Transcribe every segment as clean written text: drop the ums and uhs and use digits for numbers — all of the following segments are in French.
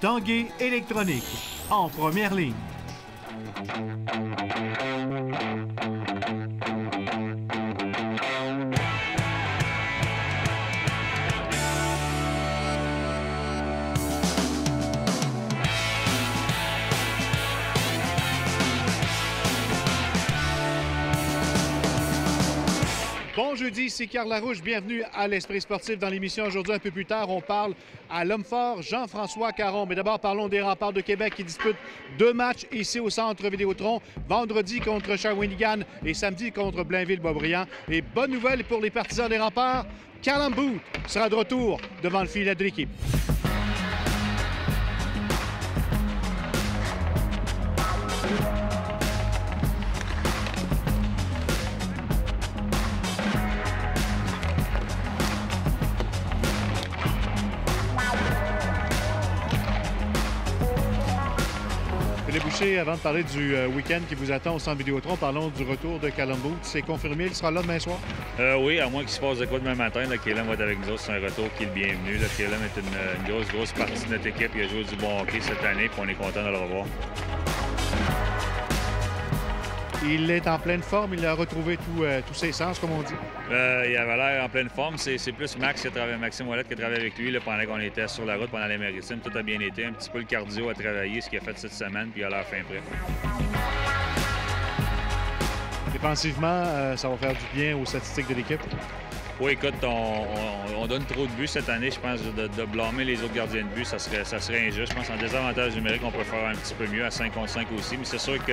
Tanguay Électronique, en première ligne. Bon jeudi, c'est Carl Larouche. Bienvenue à l'Esprit sportif. Dans l'émission aujourd'hui, un peu plus tard, on parle à l'homme fort Jean-François Caron. Mais d'abord, parlons des Remparts de Québec qui disputent 2 matchs ici au Centre Vidéotron. Vendredi contre Shawinigan et samedi contre Blainville-Boisbriand. Et bonne nouvelle pour les partisans des Remparts, Callum Booth sera de retour devant le filet de l'équipe. Avant de parler du week-end qui vous attend au Centre Vidéotron, parlons du retour de Callum Booth. C'est confirmé, il sera là demain soir? Oui, à moins qu'il se passe de quoi demain matin. Callum va être avec nous autres. C'est un retour qui est le bienvenu. Callum est une grosse partie de notre équipe. Il a joué du bon hockey cette année, puis on est content de le revoir. Il est en pleine forme, il a retrouvé tous ses sens, comme on dit. Il avait l'air en pleine forme. C'est plus Maxime Ouellette qui a travaillé avec lui pendant qu'on était sur la route pendant les Maritimes. Tout a bien été. Un petit peu le cardio à travailler, ce qu'il a fait cette semaine, puis il a l'air fin prêt. Défensivement, ça va faire du bien aux statistiques de l'équipe. Oui, écoute, on donne trop de buts cette année. Je pense de blâmer les autres gardiens de but, ça serait injuste. Je pense qu'en désavantage numérique, on peut faire un petit peu mieux à 5 contre 5 aussi. Mais c'est sûr que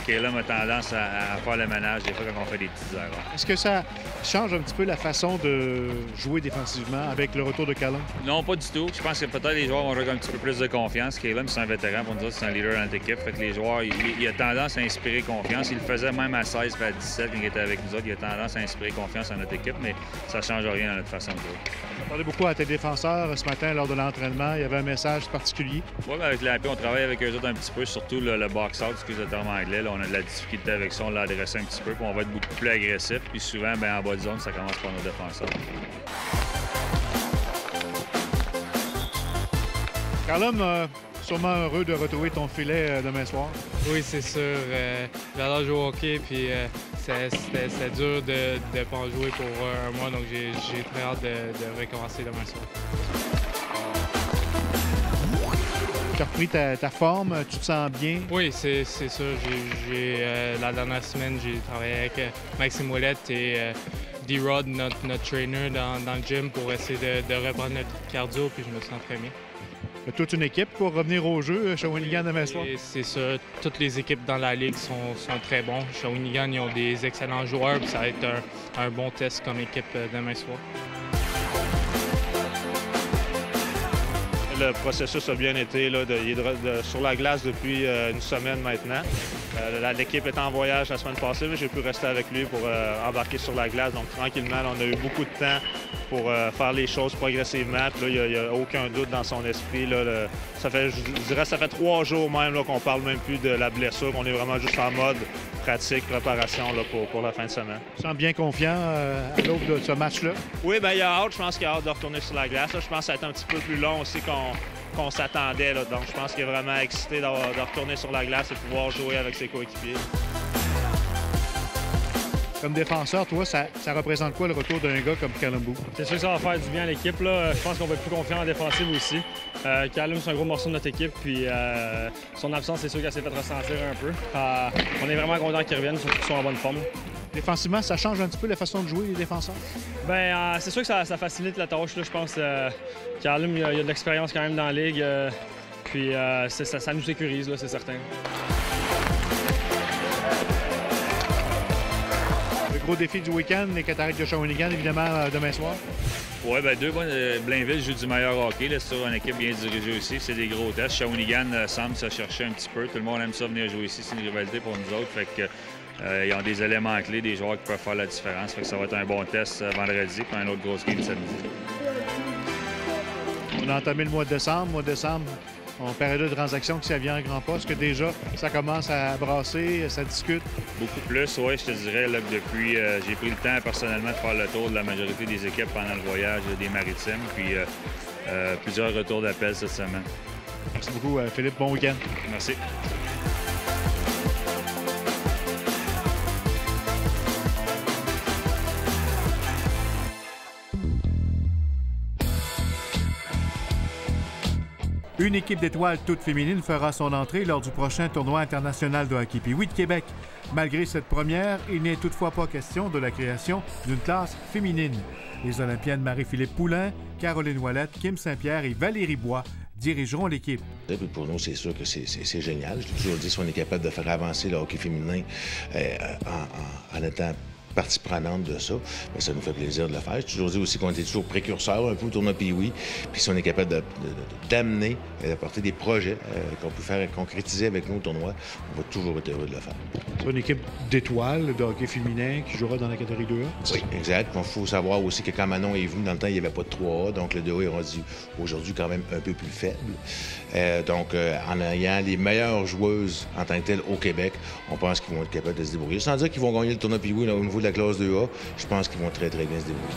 Callum a tendance à faire le ménage des fois quand on fait des petites erreurs. Est-ce que ça change un petit peu la façon de jouer défensivement avec le retour de Callum? Non, pas du tout. Je pense que peut-être les joueurs vont jouer un petit peu plus de confiance. Callum, c'est un vétéran. Pour nous autres, c'est un leader dans notre équipe. Fait que les joueurs, il a tendance à inspirer confiance. Il le faisait même à 16 et à 17 quand il était avec nous autres. Il a tendance à inspirer confiance à notre équipe, mais ça ne change rien dans notre façon de jouer. On parlait beaucoup à tes défenseurs ce matin lors de l'entraînement. Il y avait un message particulier. Oui, avec l'AP, on travaille avec eux autres un petit peu, surtout le box-out, excusez le terme anglais. Là, on a de la difficulté avec ça, on l'a adressé un petit peu, puis on va être beaucoup plus agressif. Puis souvent, en bas de zone, ça commence par nos défenseurs. Callum, sûrement heureux de retrouver ton filet demain soir. Oui, c'est sûr. J'adore jouer au hockey, puis c'était dur de ne pas en jouer pour un mois, donc j'ai très hâte de recommencer demain soir. Tu as repris ta forme, tu te sens bien? Oui, c'est sûr. La dernière semaine, j'ai travaillé avec Maxime Ouellette et D-Rod, notre trainer dans le gym, pour essayer de reprendre notre cardio, puis je me sens très bien. Il y a toute une équipe pour revenir au jeu, Shawinigan demain soir? C'est sûr. Toutes les équipes dans la Ligue sont très bons. Shawinigan, ils ont des excellents joueurs, puis ça va être un bon test comme équipe demain soir. Le processus a bien été. Là, il est sur la glace depuis une semaine maintenant. L'équipe est en voyage la semaine passée, mais j'ai pu rester avec lui pour embarquer sur la glace. Donc, tranquillement, on a eu beaucoup de temps pour faire les choses progressivement. Puis là, il n'y a aucun doute dans son esprit. Là, ça fait 3 jours même qu'on parle même plus de la blessure. On est vraiment juste en mode pratique, préparation là, pour la fin de semaine. Tu te sens bien confiant à l'aube de ce match-là? Oui, bien, il a hâte. Je pense qu'il a hâte de retourner sur la glace. Là, je pense que ça va être un petit peu plus long aussi qu'on s'attendait. Donc, je pense qu'il est vraiment excité de retourner sur la glace et pouvoir jouer avec ses coéquipiers. Comme défenseur, toi, ça représente quoi le retour d'un gars comme Callum Booth? C'est sûr que ça va faire du bien à l'équipe. Je pense qu'on va être plus confiant en défensive aussi. Callum, c'est un gros morceau de notre équipe. Puis son absence, c'est sûr qu'elle s'est fait ressentir un peu. On est vraiment content qu'il revienne, surtout qu'ils sont en bonne forme. Défensivement, ça change un petit peu la façon de jouer les défenseurs? Bien, c'est sûr que ça facilite la tâche. Là, je pense Callum, il a de l'expérience quand même dans la Ligue. Puis ça nous sécurise, là, c'est certain. Gros défi du week-end, les Cataractes de Shawinigan, évidemment, demain soir. Oui, bien, Blainville joue du meilleur hockey. C'est sur une équipe bien dirigée aussi. C'est des gros tests. Shawinigan semble se chercher un petit peu. Tout le monde aime ça venir jouer ici. C'est une rivalité pour nous autres. Fait que, ils ont des éléments clés, des joueurs qui peuvent faire la différence. Fait que ça va être un bon test vendredi, puis un autre gros game samedi. On a entamé le mois de décembre. En période de transaction qui s'avient en grand pas, est-ce que déjà ça commence à brasser, ça discute? Beaucoup plus, oui, je te dirais là, que depuis, j'ai pris le temps personnellement de faire le tour de la majorité des équipes pendant le voyage des Maritimes, puis plusieurs retours d'appel cette semaine. Merci beaucoup, Philippe. Bon week-end. Merci. Une équipe d'étoiles toute féminine fera son entrée lors du prochain tournoi international de hockey Pee-Wee de Québec. Malgré cette première, il n'est toutefois pas question de la création d'une classe féminine. Les Olympiennes Marie-Philippe Poulin, Caroline Ouellette, Kim Saint-Pierre et Valérie Bois dirigeront l'équipe. Pour nous, c'est sûr que c'est génial. Je l'ai toujours dit, si on est capable de faire avancer le hockey féminin en étant partie prenante de ça, bien, ça nous fait plaisir de le faire. J'ai toujours dit aussi qu'on était toujours précurseurs un peu au tournoi Pee-Wee, puis si on est capable d'amener et d'apporter des projets qu'on peut faire concrétiser avec nous au tournoi, on va toujours être heureux de le faire. C'est une équipe d'étoiles de hockey féminin qui jouera dans la catégorie 2A? Oui, exact. Il faut savoir aussi que quand Manon est venu, dans le temps, il n'y avait pas de 3A, donc le 2A est rendu aujourd'hui quand même un peu plus faible. En ayant les meilleures joueuses en tant que telles au Québec, on pense qu'ils vont être capables de se débrouiller. Sans dire qu'ils vont gagner le tournoi Pee-Wee au niveau de la classe 2A, je pense qu'ils vont très bien se débrouiller.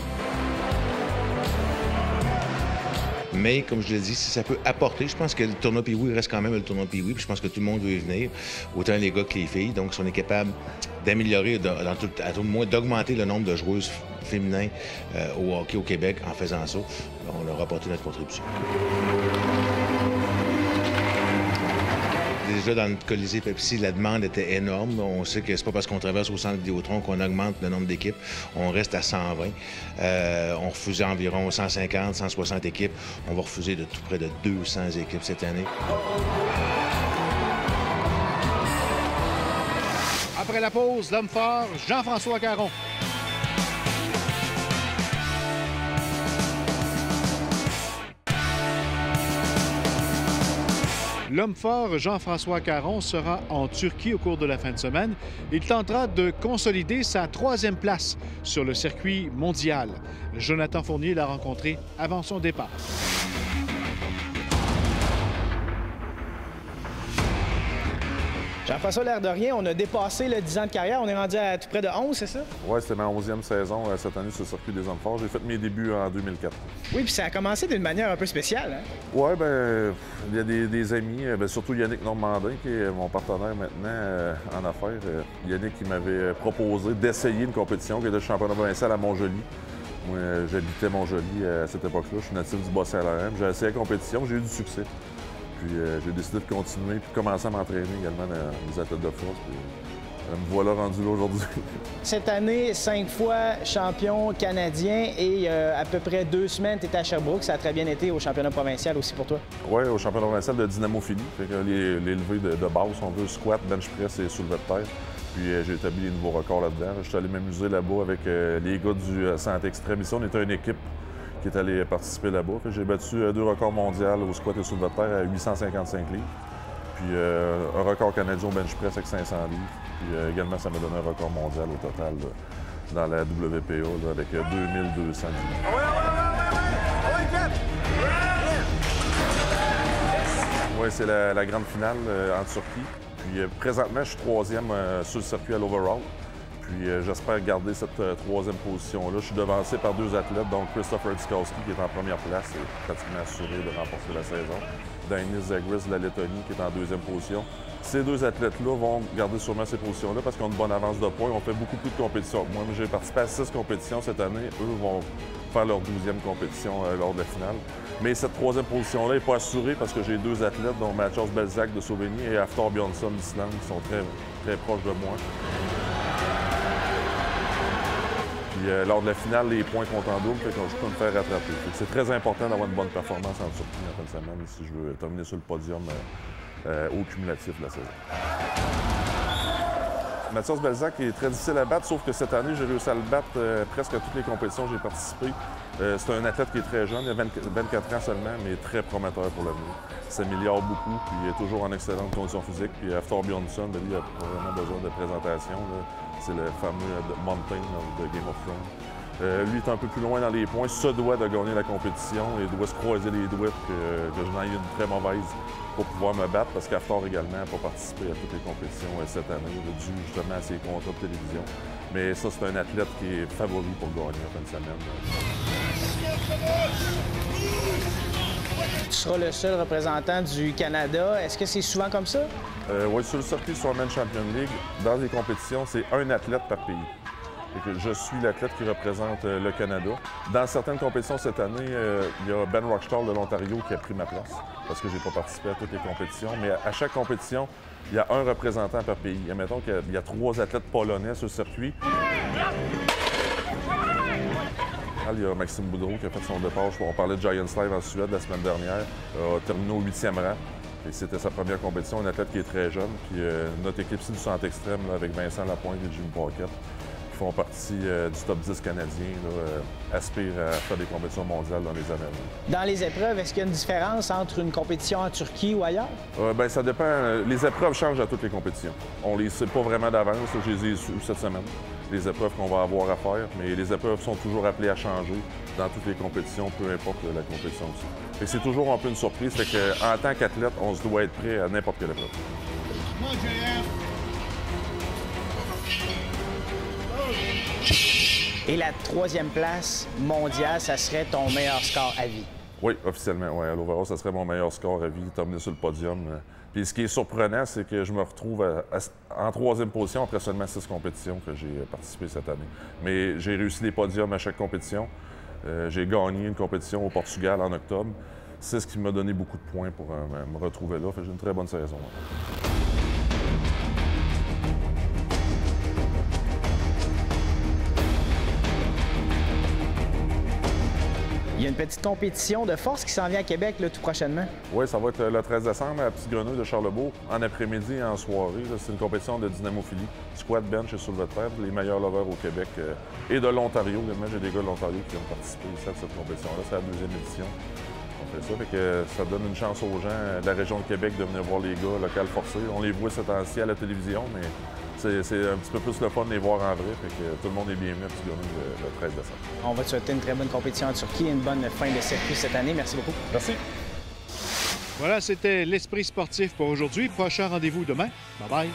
Mais, comme je l'ai dit, si ça peut apporter, je pense que le tournoi Pee-Wee reste quand même le tournoi Pee-Wee, puis je pense que tout le monde veut y venir, autant les gars que les filles. Donc, si on est capable d'améliorer, à tout le moins d'augmenter le nombre de joueuses féminins au hockey au Québec en faisant ça, on aura apporté notre contribution. Déjà, dans le Colisée Pepsi, la demande était énorme. On sait que c'est pas parce qu'on traverse au centre Vidéotron qu'on augmente le nombre d'équipes. On reste à 120. On refusait environ 150, 160 équipes. On va refuser de tout près de 200 équipes cette année. Après la pause, l'homme fort, Jean-François Caron. L'homme fort, Jean-François Caron, sera en Turquie au cours de la fin de semaine. Il tentera de consolider sa 3e place sur le circuit mondial. Jonathan Fournier l'a rencontré avant son départ. Jean-François, l'air de rien, on a dépassé le 10 ans de carrière. On est rendu à tout près de 11, c'est ça? Oui, c'était ma 11e saison cette année sur le circuit des hommes forts. J'ai fait mes débuts en 2004. Oui, puis ça a commencé d'une manière un peu spéciale, hein? Oui, bien, il y a des amis, surtout Yannick Normandin, qui est mon partenaire maintenant en affaires. Yannick qui m'avait proposé d'essayer une compétition qui était le championnat provincial à Montjoly. Moi, j'habitais Montjoly à cette époque-là. Je suis natif du Bas-Saint-Laurent. J'ai essayé la compétition, j'ai eu du succès. Puis j'ai décidé de continuer puis de commencer à m'entraîner également dans les athlètes de force. Puis, me voilà rendu là aujourd'hui. Cette année, 5 fois champion canadien et à peu près 2 semaines, tu étais à Sherbrooke. Ça a très bien été au championnat provincial aussi pour toi? Oui, au championnat provincial de dynamophilie. Fait que les levées de base, on veut squat, bench press et soulevé de terre. Puis j'ai établi les nouveaux records là-dedans. Je suis allé m'amuser là-bas avec les gars du Santé Extrême. Ici, on était une équipe qui est allé participer là-bas. J'ai battu 2 records mondiaux au squat et soulevé de terre à 855 livres. Puis un record canadien au bench press avec 500 livres. Puis également, ça m'a donné un record mondial au total là, dans la WPA là, avec 2200 livres. Oui, c'est la grande finale en Turquie. Puis présentement, je suis 3e sur le circuit à l'overall. Puis j'espère garder cette 3e position-là. Je suis devancé par 2 athlètes, donc Christopher Dzikowski, qui est en première place et pratiquement assuré de remporter la saison. Danis Zagris de la Lettonie, qui est en 2e position. Ces 2 athlètes-là vont garder sûrement ces positions-là parce qu'ils ont une bonne avance de points. On fait beaucoup plus de compétitions. Moi, j'ai participé à 6 compétitions cette année. Eux vont faire leur 12e compétition lors de la finale. Mais cette 3e position-là n'est pas assurée parce que j'ai 2 athlètes, dont Mathias Belzak de Slovénie et Hafthor Björnsson d'Islande, qui sont très, très proches de moi. Puis lors de la finale, les points comptent en double, fait que je peux me faire rattraper. C'est très important d'avoir une bonne performance en Turquie en fin de semaine si je veux terminer sur le podium au cumulatif de la saison. Mathias Belzak est très difficile à battre, sauf que cette année, j'ai réussi à le battre presque à toutes les compétitions où j'ai participé. C'est un athlète qui est très jeune, il a 24 ans seulement, mais très prometteur pour l'avenir. Il s'améliore beaucoup, puis il est toujours en excellente condition physique. Puis Hafthor Björnsson, lui, il a vraiment besoin de présentation. C'est le fameux Mountain de Game of Thrones. Lui est un peu plus loin dans les points, se doit de gagner la compétition et doit se croiser les doigts que je n'en ai une très mauvaise pour pouvoir me battre, parce qu'Hafthor également n'a pas participé à toutes les compétitions cette année, dû justement à ses contrats de télévision. Mais ça, c'est un athlète qui est favori pour gagner en fin de semaine. tu seras le seul représentant du Canada. Est-ce que c'est souvent comme ça? Oui, sur le circuit Strongman Champion League, dans les compétitions, c'est un athlète par pays. Et que je suis l'athlète qui représente le Canada. Dans certaines compétitions cette année, il y a Ben Rockstall de l'Ontario qui a pris ma place parce que je n'ai pas participé à toutes les compétitions. Mais à chaque compétition, il y a un représentant par pays. Mettons qu'il y a 3 athlètes polonais sur le circuit. Il y a Maxime Boudreau qui a fait son départ. On parlait de Giants Live en Suède la semaine dernière. A terminé au 8e rang. Et c'était sa première compétition. Un athlète qui est très jeune. Puis notre équipe ici du centre extrême là, avec Vincent Lapointe et Jimmy Paquette, qui font partie du top 10 canadien, aspirent à faire des compétitions mondiales dans les années à venir. Dans les épreuves, est-ce qu'il y a une différence entre une compétition en Turquie ou ailleurs? Bien, ça dépend. Les épreuves changent à toutes les compétitions. On ne les sait pas vraiment d'avance. Je les ai su cette semaine, les épreuves qu'on va avoir à faire. Mais les épreuves sont toujours appelées à changer dans toutes les compétitions, peu importe la compétition aussi. Et c'est toujours un peu une surprise. Fait qu'en tant qu'athlète, on se doit être prêt à n'importe quelle épreuve. Et la 3e place mondiale, ça serait ton meilleur score à vie? Oui, officiellement. Oui, à l'overall, ça serait mon meilleur score à vie, terminé sur le podium. Puis ce qui est surprenant, c'est que je me retrouve en 3e position après seulement 6 compétitions que j'ai participé cette année. Mais j'ai réussi des podiums à chaque compétition. J'ai gagné une compétition au Portugal en octobre. C'est ce qui m'a donné beaucoup de points pour me retrouver là. J'ai une très bonne saison. Il y a une petite compétition de force qui s'en vient à Québec là, tout prochainement. Oui, ça va être le 13 décembre à la Petite Grenouille de Charlebourg, en après-midi et en soirée. C'est une compétition de dynamophilie, squat, bench et soulevé de terre, les meilleurs lovers au Québec et de l'Ontario. J'ai des gars de l'Ontario qui viennent participer ici à cette compétition-là. C'est la 2e édition. On fait ça, fait que ça donne une chance aux gens de la région de Québec de venir voir les gars locaux forcés. On les voit ces temps-ci à la télévision, mais c'est un petit peu plus le fun de les voir en vrai. Fait que tout le monde est bienvenu à Petite Grenouille le 13 décembre. On va te souhaiter une très bonne compétition en Turquie et une bonne fin de circuit cette année. Merci beaucoup. Merci. Voilà, c'était l'Esprit sportif pour aujourd'hui. Prochain rendez-vous demain. Bye-bye.